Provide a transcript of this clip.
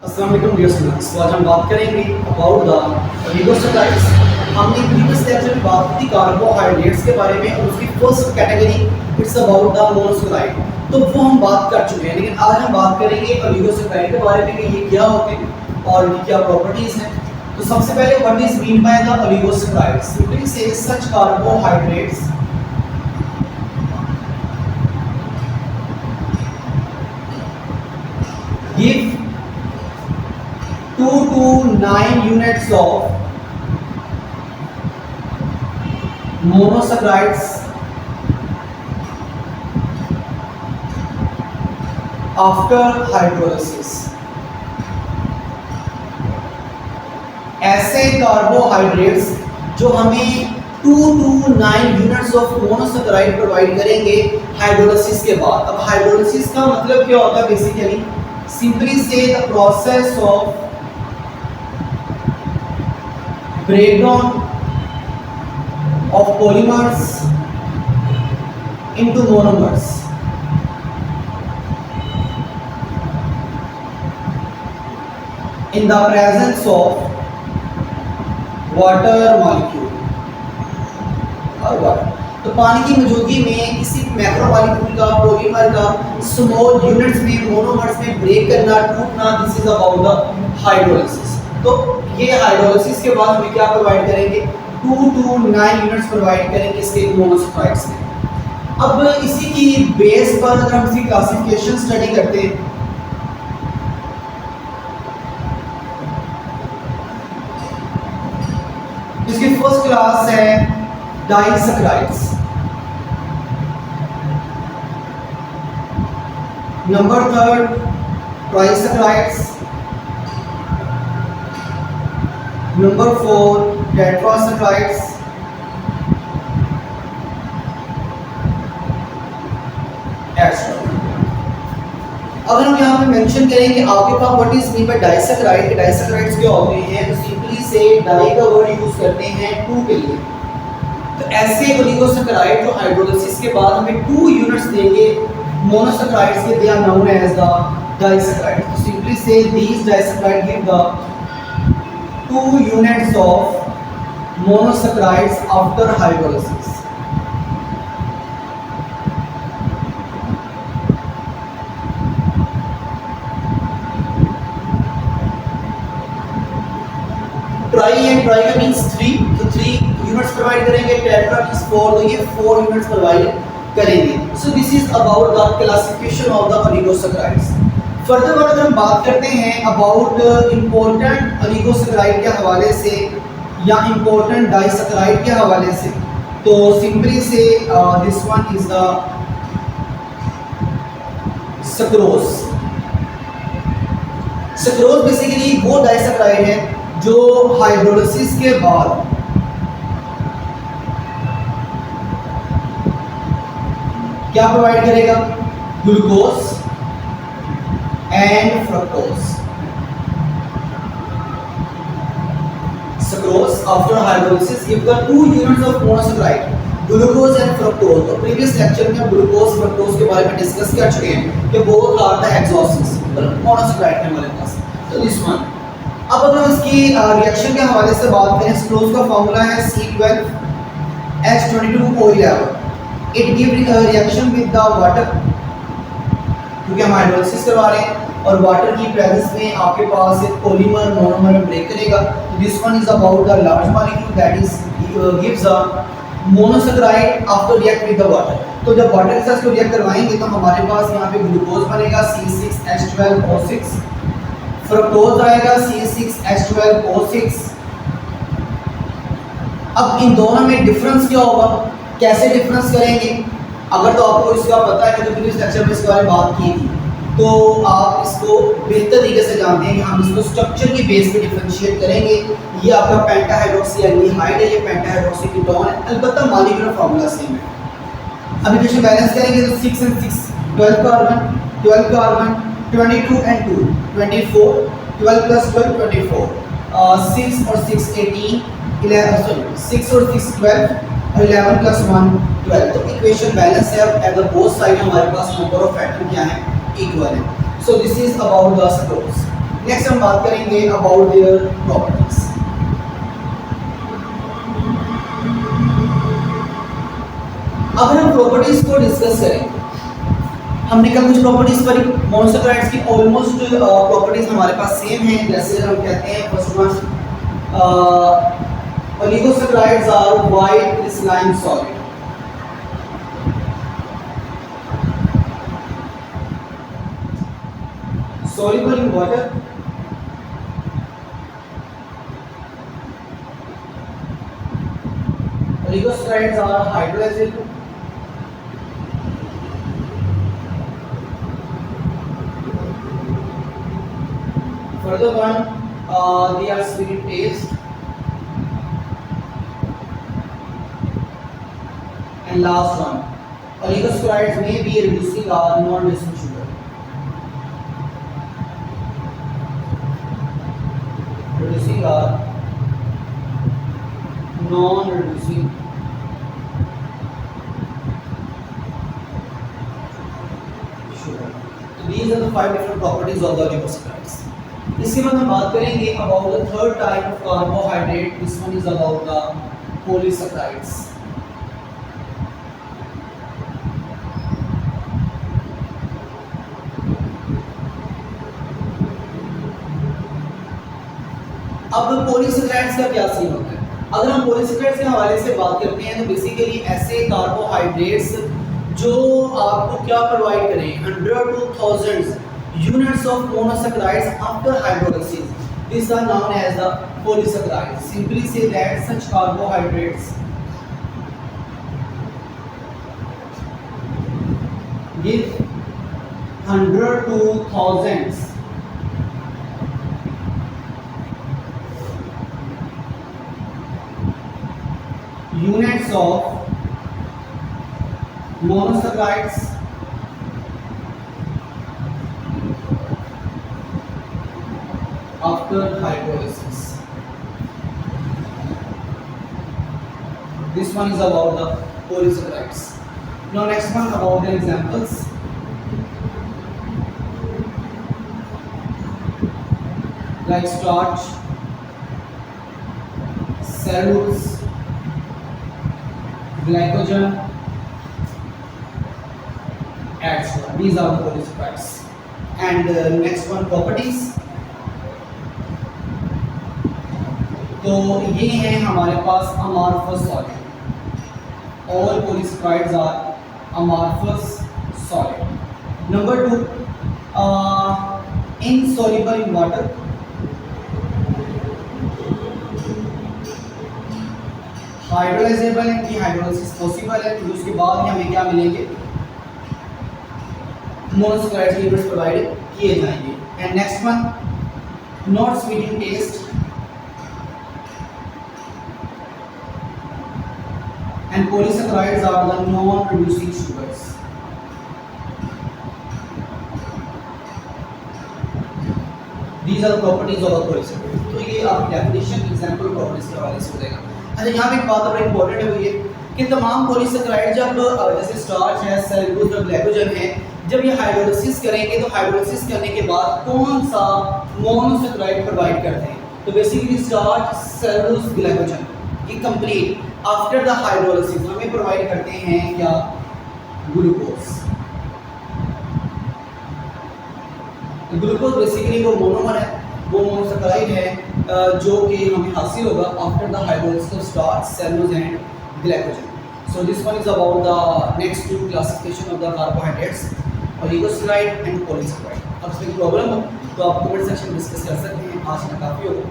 अस्सलाम वालेकुम dear students. तो आज हम बात करेंगे अबाउट द ओलिगोसैकराइड्स। हमने प्रीवियस लेक्चर में बात की कार्बोहाइड्रेट्स के बारे में और उसकी first category it's about the monosaccharide, तो वो हम बात कर चुके हैं। लेकिन आज हम बात करेंगे ओलिगोसैकराइड के बारे में कि ये क्या होते हैं और इनकी क्या प्रॉपर्टीज हैं। तो सबसे पहले what is mean by the oligosaccharides? Simply से such carbohydrates give 2 to 9 units of monosaccharides after hydrolysis। ऐसे कार्बोहाइड्रेट्स जो हमें 2 to 9 units of monosaccharide provide करेंगे हाइड्रोलिसिस के बाद। अब हाइड्रोलिसिस का मतलब क्या होता है? Basically simply say the process of breakdown of polymers into monomers। in the presence of water molecule और वाटर। तो पानी की मौजूदगी में किसी मैक्रोमोलेक्यूल का पॉलीमर का स्मॉल यूनिट्स में मोनोमर्स में ब्रेक करना, टूटना, this is about the hydrolysis. तो ये हाइड्रोलिसिस के बाद हमें क्या प्रोवाइड करेंगे? 2 to 9 यूनिट्स प्रोवाइड करेंगे इसके मोनोसैकराइड्स में। अब इसी की बेस पर अगर हम इसकी क्लासिफिकेशन स्टडी करते हैं इसकी फर्स्ट क्लास है disaccharides, number third trisaccharides, number four tetrasaccharides, extra. अगर हम यहाँ पे मेंशन करें कि आपके पास what is mean by disaccharide, disaccharides क्या होते हैं, तो सिंपली से डाई का वर्ड यूज करते हैं 2 के लिए। तो ऐसे ओलिगोसैकराइड जो हाइड्रोलिसिस के बाद हमें 2 यूनिट्स देंगे मोनोसैकराइड्स के, they are known as the disaccharide. तो सिंपली से these disaccharide give the 2 units of monosaccharides after hydrolysis. Tri and tri का मींस 3, तो 3 यूनिट्स प्रोवाइड करेंगे। टेट्रा मींस 4, तो ये 4 यूनिट्स प्रोवाइड करेंगे। So this is about the classification of the oligosaccharides. Further अगर हम बात करते हैं अबाउट इंपॉर्टेंट ओलिगोसैकराइड के हवाले से या इंपॉर्टेंट डाइसैकराइड के हवाले से, तो सिंपली से this one is the sucrose. Sucrose basically वो डाइसैकराइड है जो हाइड्रोलिसिस के बाद क्या प्रोवाइड करेगा? Glucose and fructose. Sucrose after hydrolysis give the 2 units of monosaccharide, glucose and fructose. तो प्रीवियस लेक्चर में ग्लूकोज फ्रक्टोज के बारे में डिस्कस कर चुके हैं कि बोथ आर द हेक्सोसिस मोनोसैकराइड के हमारे पास। तो दिस वन। अब अगर हम इसकी रिएक्शन के हवाले से बात करें, सक्रोज का फॉर्मूला है C12H22O11। It give reaction with the water, क्योंकि हम हाइड्रोलिसिस करवा रहे हैं और वाटर की प्रेजेंस में आपके पास एक पॉलीमर मोनोमर में ब्रेक करेगा। This one is about the large molecule that is gives a monosaccharide after react with the water. तो जब वाटर के साथ इसको रिएक्ट करवाएंगे तो हमारे पास यहाँ पे ग्लूकोज बनेगा C6H12O6, फ्रक्टोज आएगा C6H12O6। अब इन दोनों में डिफरेंस क्या होगा, कैसे डिफरेंस करेंगे? अगर तो आपको इसका पता है कि तो प्रीवियस लेक्चर में इसके बारे में बात की थी, तो आप इसको बेहतर तरीके से जानते हैं कि हम इसको स्ट्रक्चर की बेस पे डिफरेंशिएट करेंगे। ये आपका पेंटाहाइड्रोक्सी एल्डिहाइड है, ये पेंटाहाइड्रोक्सी कीटोन है, अलबत्ता मॉलिक्यूलर फार्मूला सेम है। अब इक्वेशन बैलेंस करेंगे तो 6 and 6 12 carbon, 12 carbon, 22 and 2 24, 12 plus 12 24, 6 और 6 18, 11 सॉरी 6 और 6 12 और 11 plus 1 12। तो इक्वेशन बैलेंस है। अब एट द बोथ साइड हमारे पास नंबर ऑफ फैक्टर क्या है, इक्वल है। सो this is about the sucrose. Next हम बात करेंगे अबाउट देयर प्रॉपर्टीज। अगर हम प्रॉपर्टीज को डिस्कस करें, हमने कल कुछ प्रॉपर्टीज पर मोनोसैकेराइड्स की ऑलमोस्ट प्रॉपर्टीज हमारे पास सेम है। जैसे हम कहते हैं first one, oligosaccharides are white crystalline solid. soluble in water, oligosaccharides are hydrolyzable, further one they are sweet in taste, and last one oligosaccharides may be reducing or non-reducing sugar. Reducing or non-reducing sugar. So these are the 5 different properties of the oligosaccharides. इसके बाद हम बात करेंगे about the third type of carbohydrate. This one is about the polysaccharides. अब polysaccharides का क्या scene होता है? अगर हम पॉलीसैकेराइड्स के हवाले से बात करते हैं तो बेसिकली ऐसे कार्बोहाइड्रेट्स जो आपको क्या प्रोवाइड करें, 100 to 1000 units of monosaccharides after hydrolysis, these are known as the polysaccharides. Simply say that such carbohydrates give 100 to thousands units of monosaccharides after hydrolysis. This one is about the polysaccharides. Now next one about the examples. Like starch, cellulose, glycogen, etc. These are the polysaccharides. And next one, properties. तो ये हैं हमारे पास amorphous solid. All polysaccharides are amorphous solid. Number 2, insoluble in water. Hydrolysable है कि hydrolysis possible है, तो उसके बाद में हमें क्या मिलेंगे, मोनोसैकेराइड यूनिट्स प्रोवाइड किए जाएंगे। And next one, not sweet in taste and polysaccharides are the non reducing sugars. These are the properties of the polysaccharide. तो ये आप डेफिनेशन एग्जांपल प्रॉपर्टीज के हवाले से हो जाएगा। अच्छा, यहाँ पे एक बात बड़ी इंपॉर्टेंट है, वो ये कि तमाम पॉलीसैकेराइड जब जैसे स्टार्च है, सेलुलोज और ग्लाइकोजन है, जब ये हाइड्रोलाइसिस करेंगे तो हाइड्रोलाइसिस करने के बाद कौन सा मोनोसैकेराइड प्रोवाइड करते हैं? तो बेसिकली स्टार्च, सेलुलोज, ग्लाइकोजन ये कंप्लीट आफ्टर द हाइड्रोलाइसिस हमें प्रोवाइड करते हैं क्या? ग्लूकोज। ग्लूकोज बेसिकली वो मोनोमर है, वो मोनोसैकेराइड है जो कि हमें हासिल होगा after the hydrolysis of starch, cellulose and glycogen. So this one is about the next 2 classification of the carbohydrates, oligosaccharide and polysaccharide. अब इसमें प्रॉब्लम हो तो आप कमेंट सेक्शन में डिस्कस कर सकते हैं। आज का काफ़ी होगा।